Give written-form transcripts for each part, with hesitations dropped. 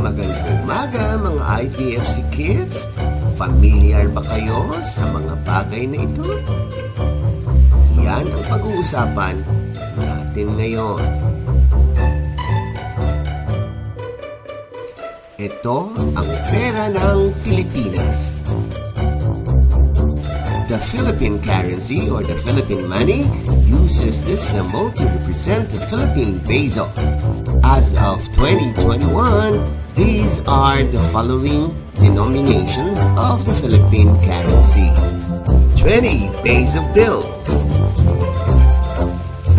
Magandang umaga mga IVFC kids! Familiar ba kayo sa mga bagay na ito? Yan ang pag-uusapan natin ngayon. Ito ang pera ng Pilipinas. The Philippine currency or the Philippine money uses this symbol to represent the Philippine peso. As of 2021, these are the following denominations of the Philippine currency. 20 peso bills,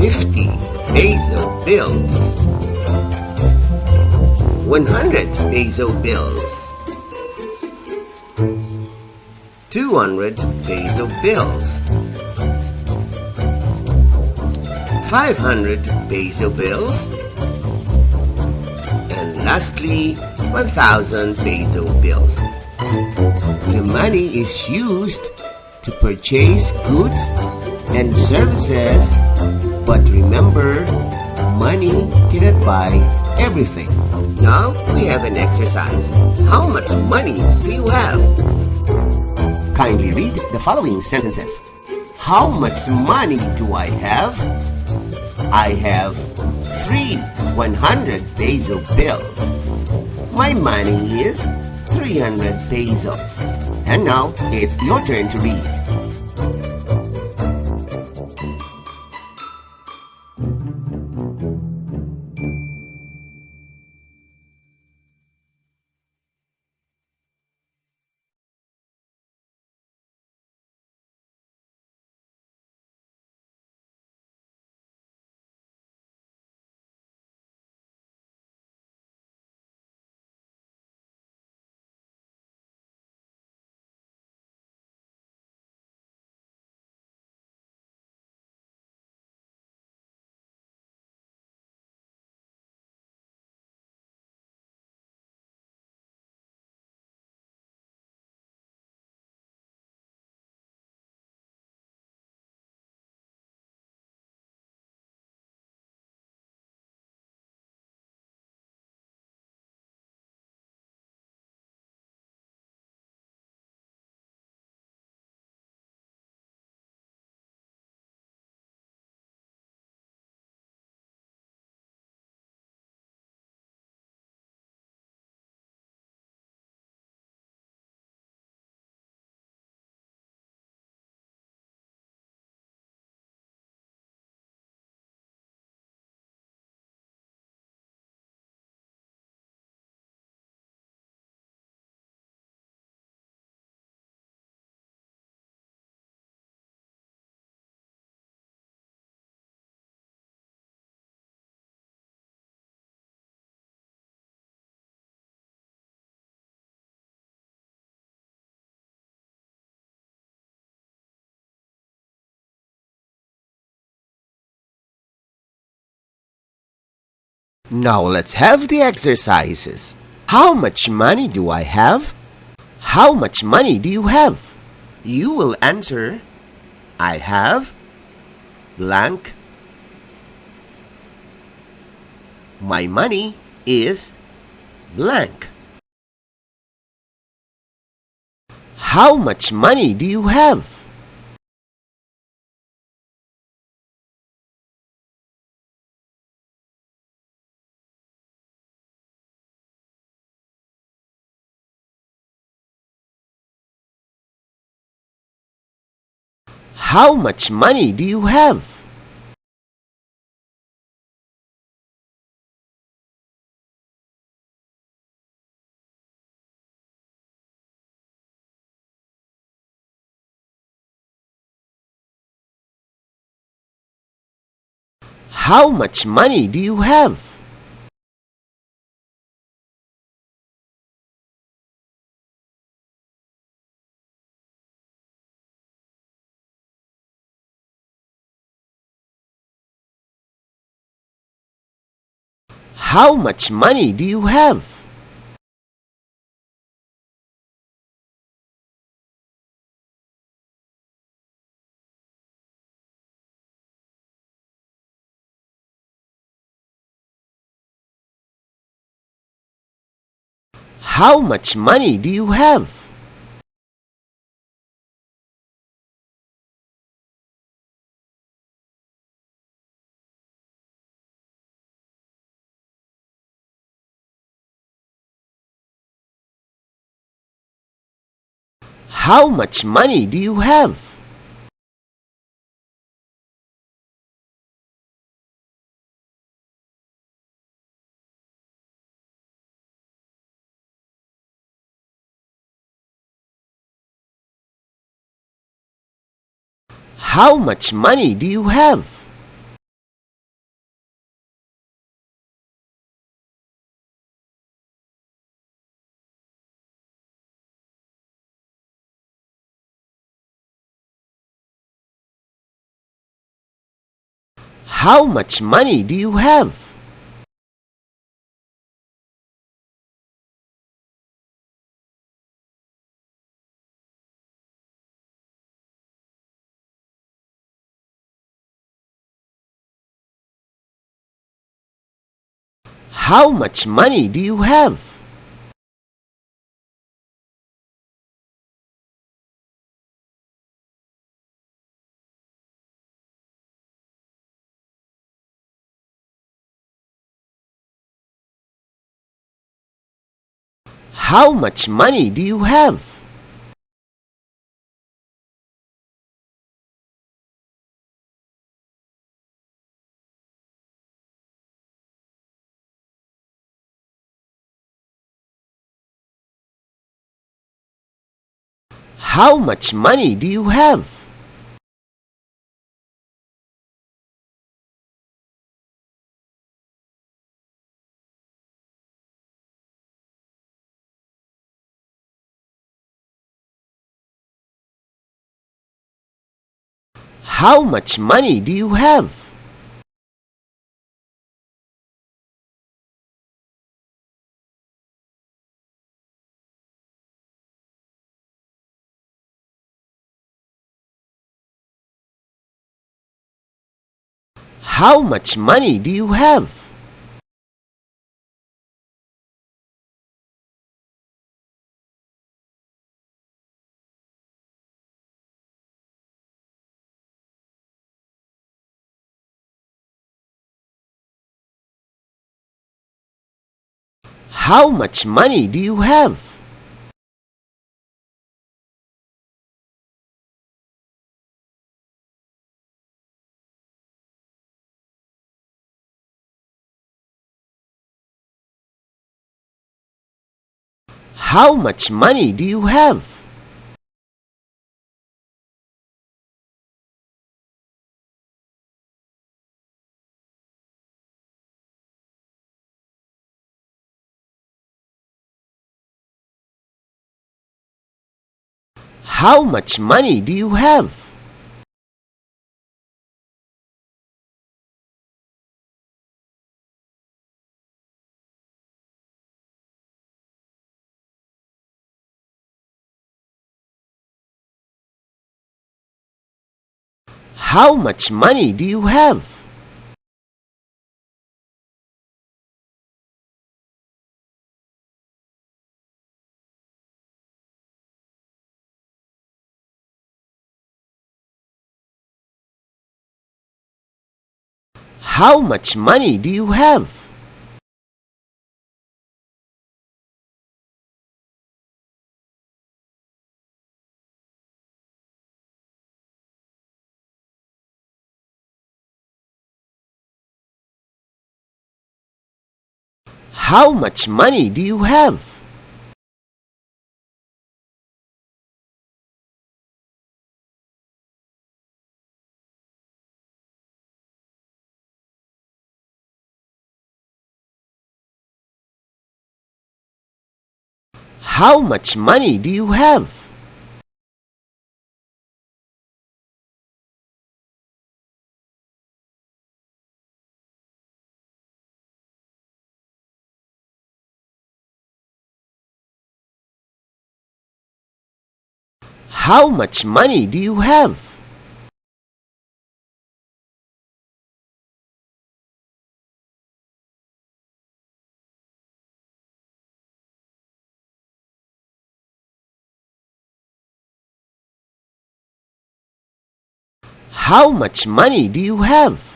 50 peso bills, 100 peso bills, 200 peso bills, 500 peso bills, and lastly, 1,000 peso bills. The money is used to purchase goods and services, but remember, money cannot buy everything. Now, we have an exercise. How much money do you have? Kindly read the following sentences. How much money do I have? I have 3 100 peso bills. My money is 300 pesos. And now, it's your turn to read. Now let's have the exercises. How much money do I have? How much money do you have? You will answer, I have blank. My money is blank. How much money do you have? How much money do you have? How much money do you have? How much money do you have? How much money do you have? How much money do you have? How much money do you have? How much money do you have? How much money do you have? How much money do you have? How much money do you have? How much money do you have? How much money do you have? How much money do you have? How much money do you have? How much money do you have? How much money do you have? How much money do you have? How much money do you have? How much money do you have? How much money do you have? How much money do you have?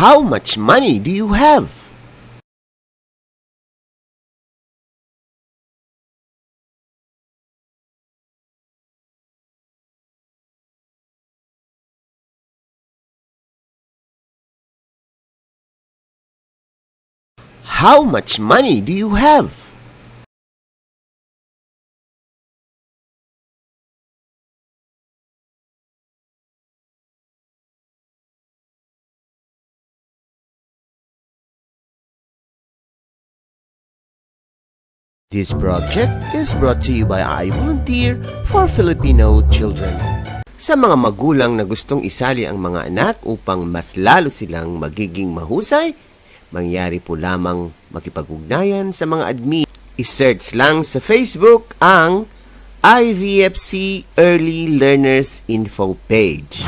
How much money do you have? How much money do you have? This project is brought to you by I Volunteer for Filipino Children. Sa mga magulang na gustong isali ang mga anak upang mas lalo silang magiging mahusay, mangyari po lamang makipag-ugnayan sa mga admin. I-search lang sa Facebook ang IVFC Early Learners Info page.